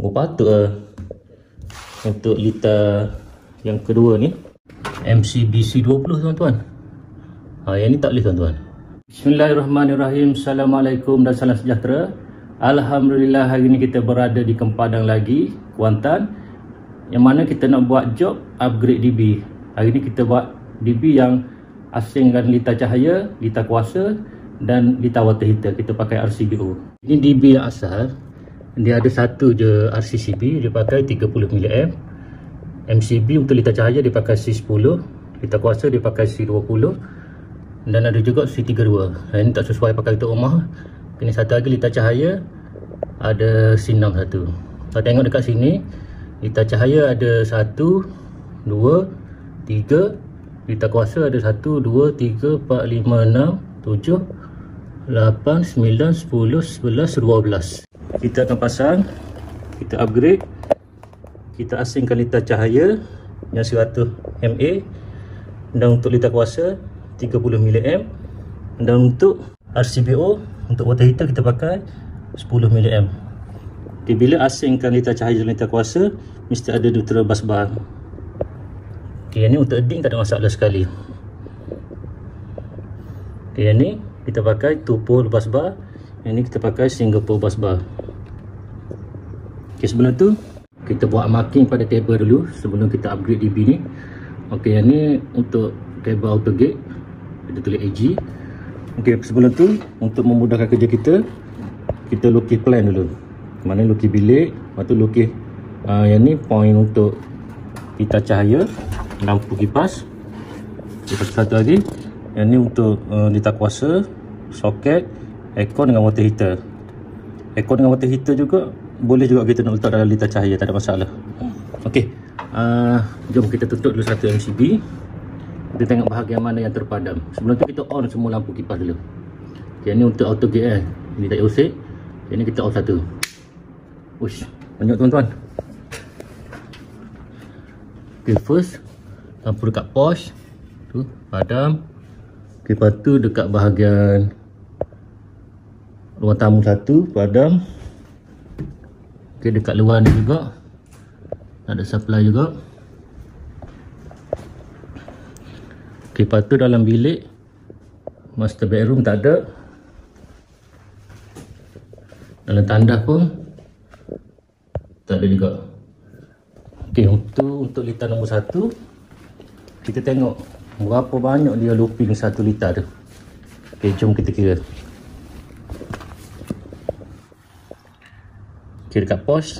Oh patut untuk liter yang kedua ni MCBC 20 tuan-tuan. Yang ni tak boleh tuan-tuan. Bismillahirrahmanirrahim. Assalamualaikum dan salam sejahtera. Alhamdulillah hari ni kita berada di Kempadan lagi, Kuantan, yang mana kita nak buat job upgrade DB. Hari ni kita buat DB yang asingkan lita cahaya, lita kuasa dan lita water heater. Kita pakai RCBO. Ini DB yang asal, dia ada satu je RCCB, dia pakai 30 mA. MCB untuk lita cahaya dia pakai C10, lita kuasa dia pakai C20, dan ada juga C32. Ini tak sesuai pakai untuk rumah. Ini satu lagi lita cahaya ada C6 satu. Kalau tengok dekat sini, lita cahaya ada 1, 2, 3, lita kuasa ada 1, 2, 3, 4, 5, 6, 7, 8, 9, 10, 11, 12. Kita akan pasang, kita upgrade, kita asingkan lita cahaya yang 100 mA, dan untuk lita kuasa 30 mA, dan untuk RCBO untuk water heater kita pakai 10 mA. Okay, bila asingkan lita cahaya dan lita kuasa mesti ada neutral bus bar. Okay, yang ni untuk edding tak ada masalah sekali. Okay, yang ni kita pakai 2 pole bus bar, yang ni kita pakai single pole bus bar. Okay, sebelum tu kita buat marking pada table dulu sebelum kita upgrade DB ni. Ok, yang ni untuk table auto gate, kita tulis AG. Ok, sebelum tu untuk memudahkan kerja kita lukis plan dulu. Mana lukis bilik, lepas tu lukis yang ni point untuk lita cahaya, lampu kipas. Lepas satu lagi, yang ni untuk lita kuasa, soket, aircon dengan water heater. Aircon dengan water heater juga boleh juga kita nak letak dalam lita cahaya, tak ada masalah. Ok, jom kita tutup dulu satu MCB. Kita tengok bahagian mana yang terpadam. Sebelum tu kita on semua lampu kipas dulu. Ok, ni untuk auto gate ini tak payah usik. Ini kita off satu. Ush, banyak tuan-tuan. Ok, first lampu dekat posh tu padam. Ok, lepas tu dekat bahagian ruang tamu satu padam. Ok, dekat luar ni juga ada supply juga. Ok, lepas tu dalam bilik master bedroom tak ada. Dalam tandas pun tak ada juga. Ok, untuk lita nombor 1 kita tengok berapa banyak dia looping 1 lita tu. Ok, jom kita kira. Ok, dekat posh